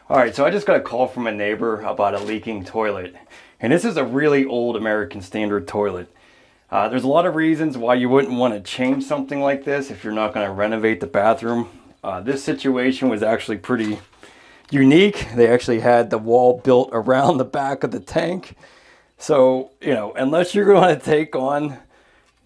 All right, so I just got a call from a neighbor about a leaking toilet. And this is a really old American Standard toilet. There's a lot of reasons why you wouldn't want to change something like this if you're not going to renovate the bathroom. This situation was actually pretty unique. They actually had the wall built around the back of the tank. So, you know, unless you're going to take on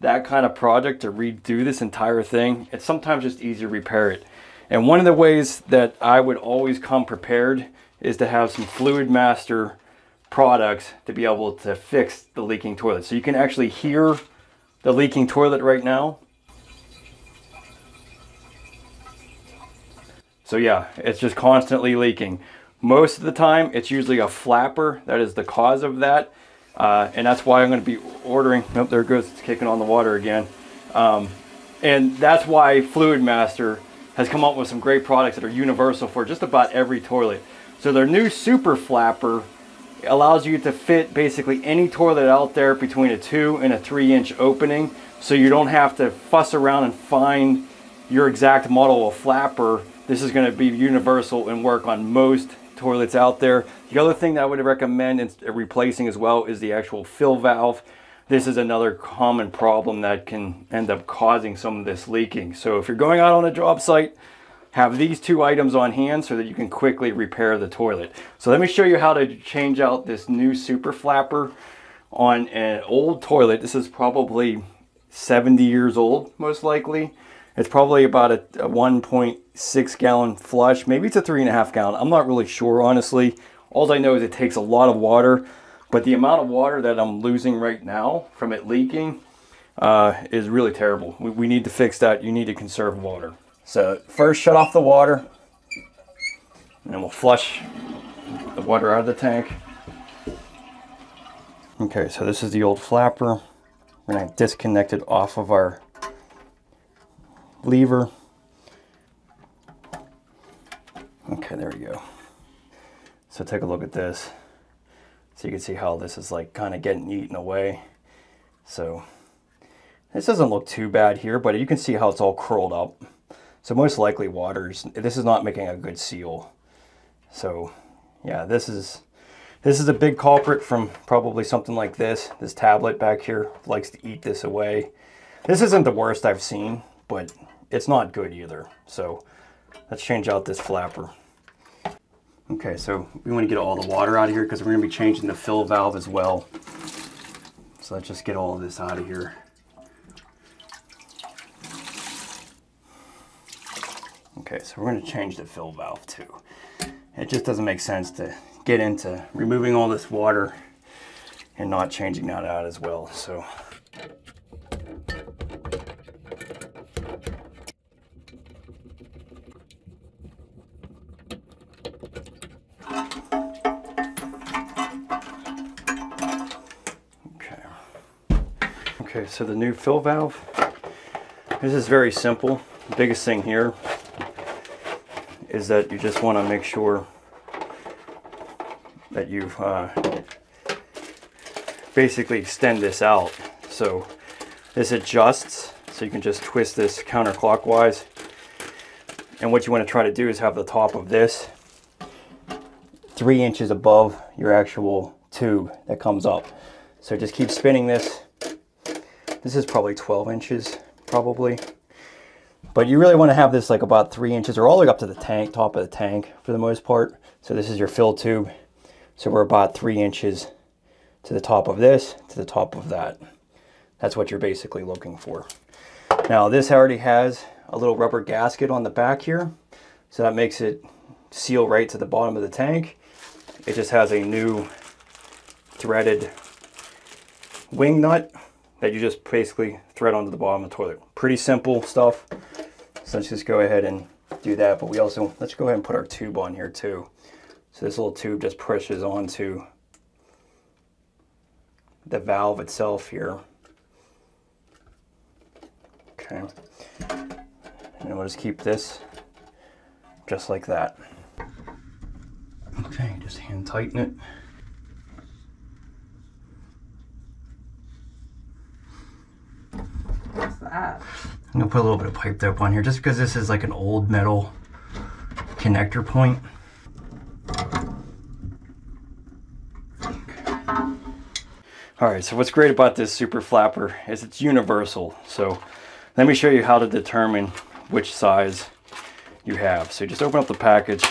that kind of project to redo this entire thing, it's sometimes just easier to repair it. And one of the ways that I would always come prepared is to have some Fluidmaster products to be able to fix the leaking toilet. So you can actually hear the leaking toilet right now. So yeah, it's just constantly leaking. Most of the time, it's usually a flapper that is the cause of that. And that's why I'm going to be ordering, nope, there it goes, it's kicking on the water again. And that's why Fluidmaster has come up with some great products that are universal for just about every toilet. So their new super flapper allows you to fit basically any toilet out there between a 2 and a 3-inch opening. So you don't have to fuss around and find your exact model of flapper. This is going to be universal and work on most toilets out there. The other thing that I would recommend in replacing as well is the actual fill valve. This is another common problem that can end up causing some of this leaking. So if you're going out on a job site, have these 2 items on hand so that you can quickly repair the toilet. So let me show you how to change out this new super flapper on an old toilet. This is probably 70 years old, most likely. It's probably about a 1.6 gallon flush. Maybe it's a 3.5 gallon. I'm not really sure, honestly. All I know is it takes a lot of water. But the amount of water that I'm losing right now from it leaking is really terrible. We need to fix that. You need to conserve water. So first shut off the water, and then we'll flush the water out of the tank. Okay, so this is the old flapper. We're going to disconnect it off of our lever. Okay, there we go. So take a look at this. So you can see how this is like kind of getting eaten away. So this doesn't look too bad here, but you can see how it's all curled up. So most likely this is not making a good seal. So yeah, this is a big culprit from probably something like this. This tablet back here likes to eat this away. This isn't the worst I've seen, but it's not good either. So let's change out this flapper. Okay, so we want to get all the water out of here because we're going to be changing the fill valve as well. So let's just get all of this out of here. Okay, so we're going to change the fill valve too. It just doesn't make sense to get into removing all this water and not changing that out as well. So okay, so the new fill valve, this is very simple. The biggest thing here is that you just want to make sure that you've basically extend this out. So this adjusts, so you can just twist this counterclockwise. And what you want to try to do is have the top of this 3 inches above your actual tube that comes up. So just keep spinning this. This is probably 12 inches, probably. But you really want to have this like about 3 inches or all the way up to the tank, top of the tank for the most part. So this is your fill tube. So we're about 3 inches to the top of this, to the top of that. That's what you're basically looking for. Now this already has a little rubber gasket on the back here. So that makes it seal right to the bottom of the tank. It just has a new threaded wing nut that you just basically thread onto the bottom of the toilet. Pretty simple stuff. So let's just go ahead and do that. But let's go ahead and put our tube on here too. So this little tube just pushes onto the valve itself here. Okay. And we'll just keep this just like that. Okay, just hand tighten it. What's that? I'm gonna put a little bit of pipe dope on here just because this is like an old metal connector point. All right, so what's great about this super flapper is it's universal. So let me show you how to determine which size you have. So just open up the package.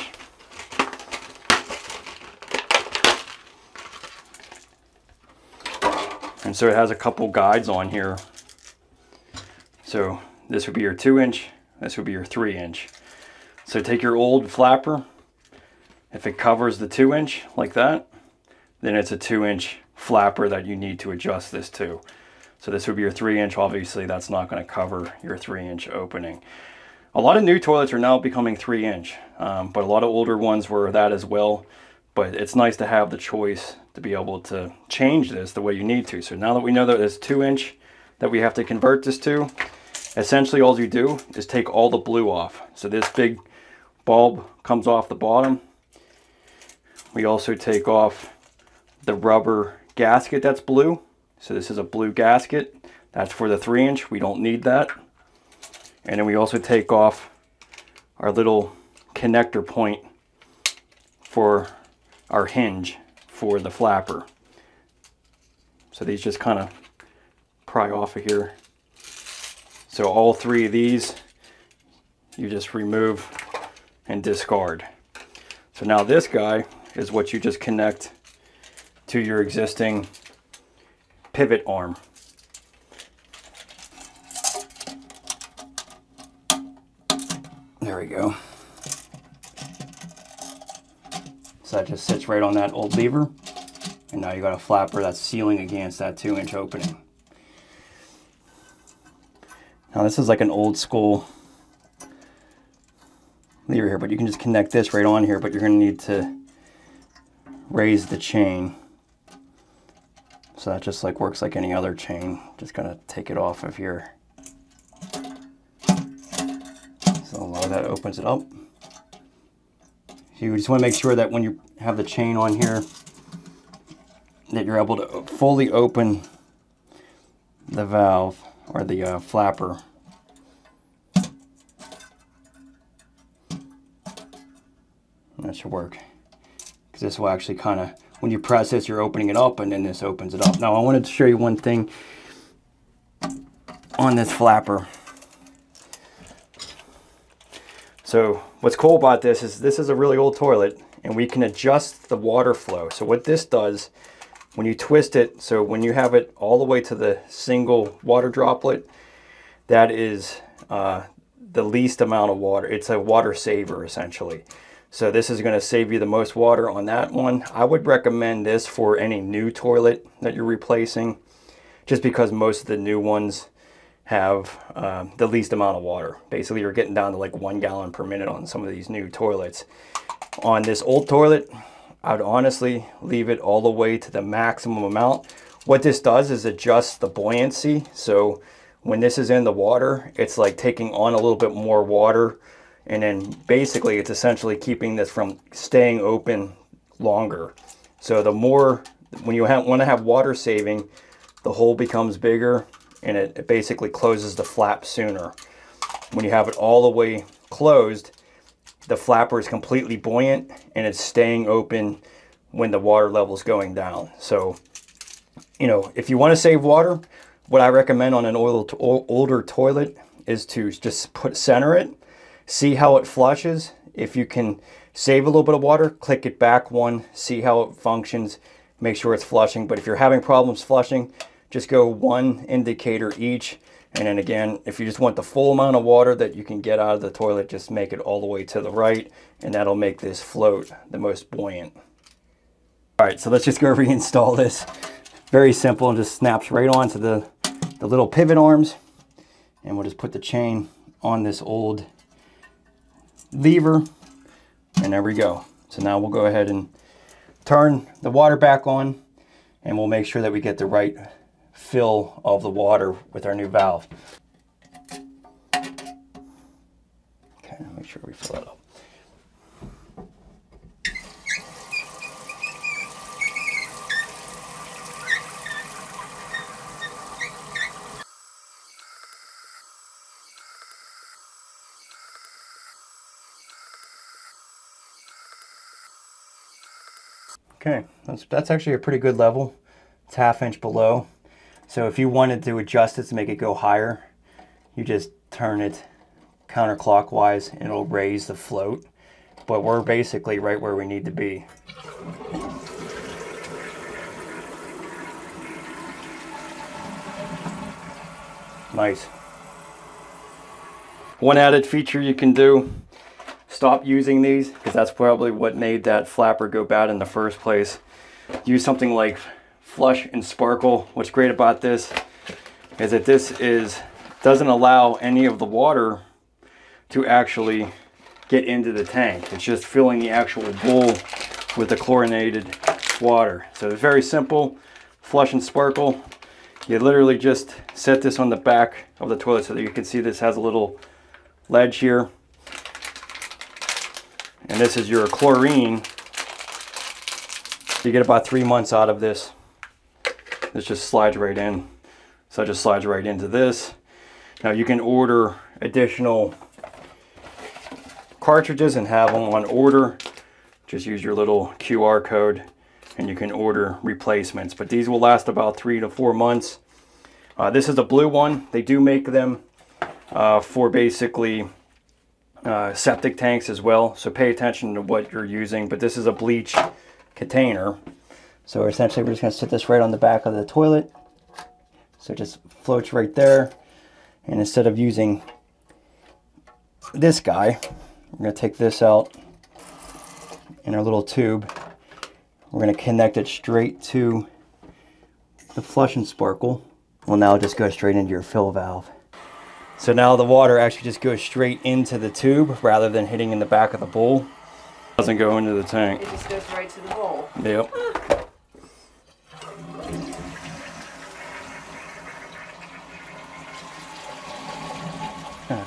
And so it has a couple guides on here. So this would be your 2-inch, this would be your 3-inch. So take your old flapper. If it covers the 2-inch like that, then it's a 2-inch flapper that you need to adjust this to. So this would be your 3-inch. Obviously that's not going to cover your 3-inch opening. A lot of new toilets are now becoming 3-inch, but a lot of older ones were that as well. But it's nice to have the choice to be able to change this the way you need to. So now that we know that it's 2-inch that we have to convert this to, essentially all you do is take all the blue off. So this big bulb comes off the bottom. We also take off the rubber gasket that's blue. So this is a blue gasket. That's for the 3-inch. We don't need that. And then we also take off our little connector point for our hinge for the flapper. So these just kind of pry off of here. So all 3 of these you just remove and discard. So now this guy is what you just connect to your existing pivot arm. There we go. So that just sits right on that old lever, and now you got a flapper that's sealing against that 2-inch opening. Now this is like an old school lever here, but you can just connect this right on here, but you're going to need to raise the chain. So that just like works like any other chain. Just gonna take it off of here. So a lot of that opens it up. You just want to make sure that when you have the chain on here, that you're able to fully open the valve or the flapper. That should work, because this will actually kind of, when you press this, you're opening it up, and then this opens it up. Now I wanted to show you one thing on this flapper. So what's cool about this is a really old toilet, and we can adjust the water flow. So what this does, when you twist it, so when you have it all the way to the single water droplet, that is the least amount of water. It's a water saver essentially. So this is going to save you the most water on that one. I would recommend this for any new toilet that you're replacing, just because most of the new ones have the least amount of water. Basically, you're getting down to like 1 gallon per minute on some of these new toilets. On this old toilet, I'd honestly leave it all the way to the maximum amount. What this does is adjust the buoyancy. So when this is in the water, it's like taking on a little bit more water. And then basically it's essentially keeping this from staying open longer. So the more, when you want to have water saving, the hole becomes bigger and it basically closes the flap sooner. When you have it all the way closed, the flapper is completely buoyant and it's staying open when the water level is going down. So, you know, if you want to save water, what I recommend on an older toilet is to just center it. See how it flushes. If you can save a little bit of water, click it back one, see how it functions, make sure it's flushing. But if you're having problems flushing, just go 1 indicator each. And then again, if you just want the full amount of water that you can get out of the toilet, just make it all the way to the right, and that'll make this float the most buoyant. All right, so let's just go reinstall this. Very simple, and just snaps right onto the little pivot arms. And we'll just put the chain on this old lever, and there we go. So now we'll go ahead and turn the water back on, and we'll make sure that we get the right fill of the water with our new valve. Okay, make sure we fill it up. Okay, that's actually a pretty good level. It's 1/2 inch below. So if you wanted to adjust it to make it go higher, you just turn it counterclockwise and it'll raise the float. But we're basically right where we need to be. Nice. One added feature you can do, stop using these, because that's probably what made that flapper go bad in the first place. Use something like Flush and Sparkle. What's great about this is that this doesn't allow any of the water to actually get into the tank. It's just filling the actual bowl with the chlorinated water. So it's very simple. Flush and Sparkle. You literally just set this on the back of the toilet so that you can see this has a little ledge here. And this is your chlorine. You get about 3 months out of this. This just slides right in. So it just slides right into this. Now you can order additional cartridges and have them on order. Just use your little QR code and you can order replacements. But these will last about 3 to 4 months. This is a blue one. They do make them for basically septic tanks as well. So pay attention to what you're using. But this is a bleach container. So essentially we're just going to set this right on the back of the toilet. So it just floats right there. And instead of using this guy, we're going to take this out in our little tube. We're going to connect it straight to the Flush and Sparkle. Will now just go straight into your fill valve. So now the water actually just goes straight into the tube rather than hitting in the back of the bowl. It doesn't go into the tank. It just goes right to the bowl. Yep.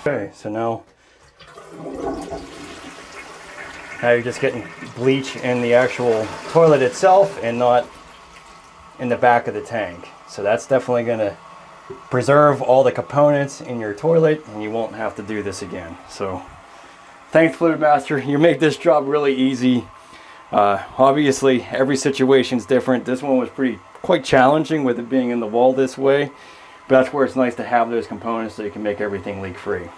Okay, so now you're just getting bleach in the actual toilet itself and not in the back of the tank. So that's definitely going to preserve all the components in your toilet and you won't have to do this again. So thanks, Fluidmaster. You make this job really easy. Obviously every situation is different. This one was quite challenging with it being in the wall this way, but that's where it's nice to have those components so you can make everything leak free.